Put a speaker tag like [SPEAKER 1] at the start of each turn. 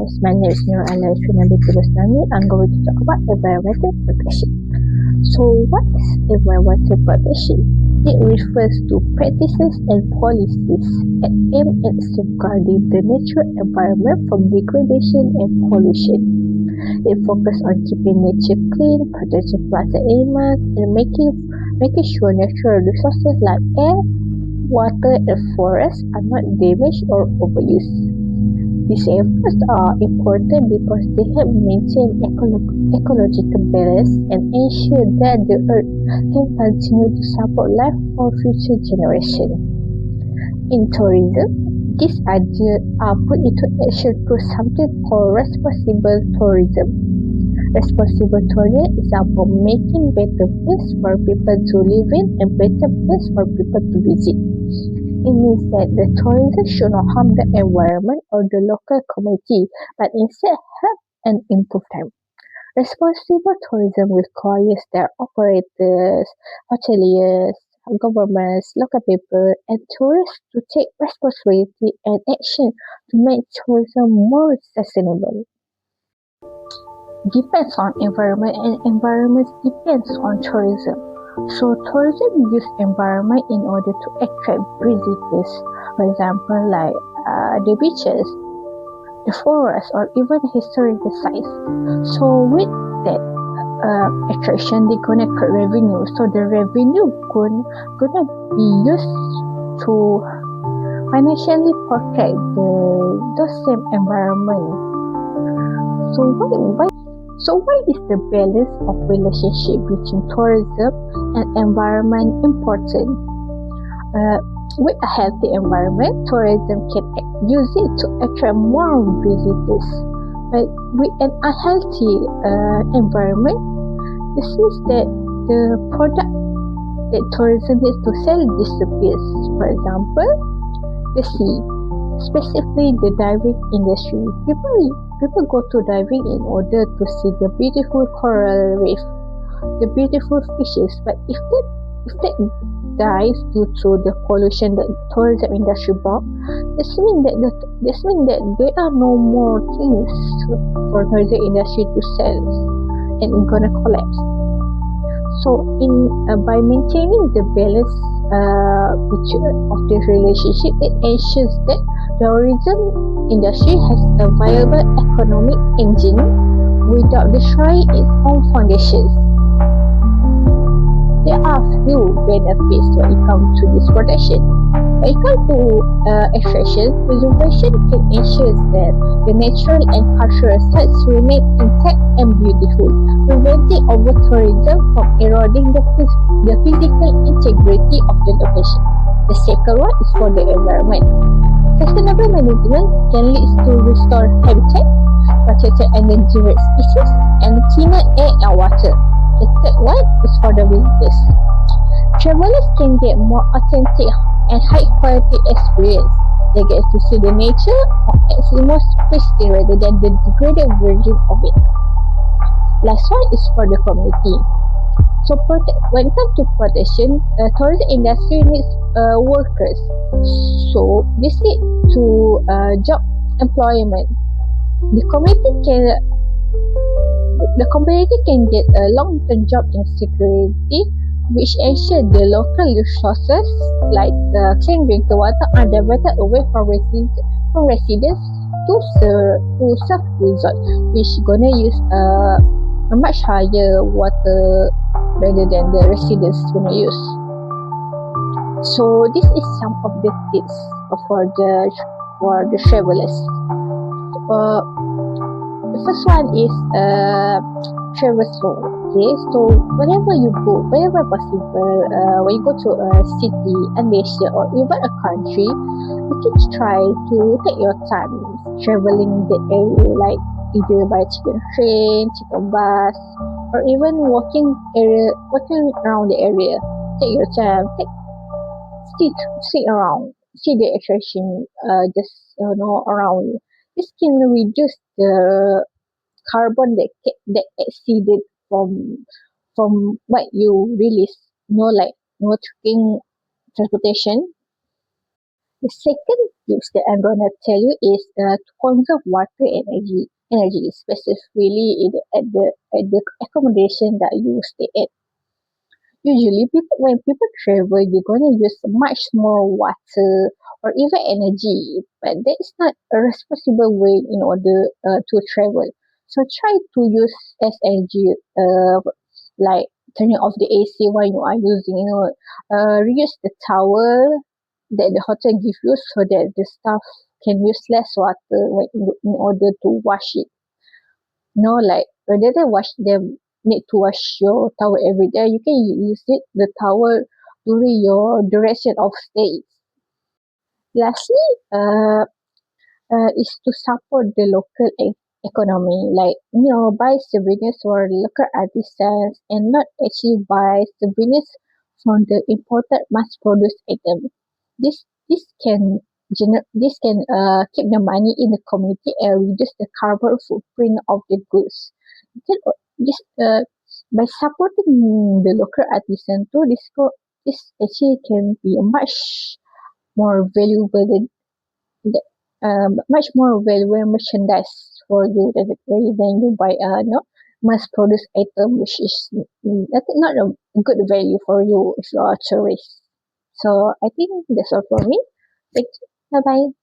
[SPEAKER 1] guys, my name is Nur Ala Srinadi Tulustami. I'm going to talk about environmental protection. So what is environmental protection? It refers to practices and policies that aim at safeguarding the natural environment from degradation and pollution. It focuses on keeping nature clean, protecting plants and animals, and making sure natural resources like air, water, and forests are not damaged or overused. These efforts are important because they help maintain ecological balance and ensure that the Earth can continue to support life for future generations. In tourism, these ideas are put into action through something called responsible tourism. Responsible tourism is about making better place for people to live in and better place for people to visit. It means that the tourism should not harm the environment or the local community, but instead help and improve them. Responsible tourism requires that operators, hoteliers, governments, local people, and tourists to take responsibility and action to make tourism more sustainable. Depends on environment and environment depends on tourism. So tourism use environment in order to attract visitors. For example, like the beaches, the forest, or even historical sites. So with that attraction, they're gonna create revenue. So the revenue gonna be used to financially protect those same environment. So why is the balance of relationship between tourism and environment important? With a healthy environment, tourism can use it to attract more visitors. But with an unhealthy environment, this means that the product that tourism needs to sell disappears. For example, the sea, specifically the diving industry. People go to diving in order to see the beautiful coral reef, the beautiful fishes. But if that dies due to the pollution that tourism industry brought, this means that there are no more things for tourism industry to sell, and it's gonna collapse. So by maintaining the balance of this relationship, it ensures that tourism industry has a viable economic engine without destroying its own foundations. There are few benefits when it comes to this protection. When it comes to attraction, preservation can ensure that the natural and cultural sites remain intact and beautiful, preventing over-tourism from eroding the physical integrity of the location. The second one is for the environment. Sustainable management can lead to restore habitat, protected endangered species, and cleaner air and water. The third one is for the visitors. Travelers can get more authentic and high-quality experience. They get to see the nature at its most pristine rather than the degraded version of it. Last one is for the community. So when it comes to protection, tourism industry needs workers. So this leads to job employment. The community can get a long-term job insecurity, which ensure the local resources like clean drinking water are diverted away from residents to self-resort, which gonna use a much higher water rather than the residents gonna use. So this is some of the tips for the travelers. The first one is travel slow. Okay, so whenever you go, wherever possible, when you go to a city, a nation, or even a country, you can try to take your time traveling the area, like either by taking train, taking bus, or even walking around the area. Take your time, sit around, see the attraction, just around you. This can reduce the carbon that exceeded from what you release, like taking transportation. The second tips that I'm gonna tell you is to conserve water and energy, specifically at the accommodation that you stay at. Usually, when people travel, they're gonna use much more water or even energy, but that is not a responsible way in order to travel. So try to use as energy, like turning off the AC while you are using, reuse the towel that the hotel give you so that the staff can use less water in order to wash it. Like rather than need to wash your towel every day, you can use the towel during your duration of stay. Lastly, is to support the local economy, like buy souvenirs for local artisans and not actually buy souvenirs from the imported mass-produced item. This can keep the money in the community and reduce the carbon footprint of the goods. You can, this by supporting the local artisan too, this actually can be a more valuable than much more valuable merchandise for you rather than you buy a mass produced item which is not a good value for you if you are a tourist. So I think that's all for me. Thank you. Bye bye.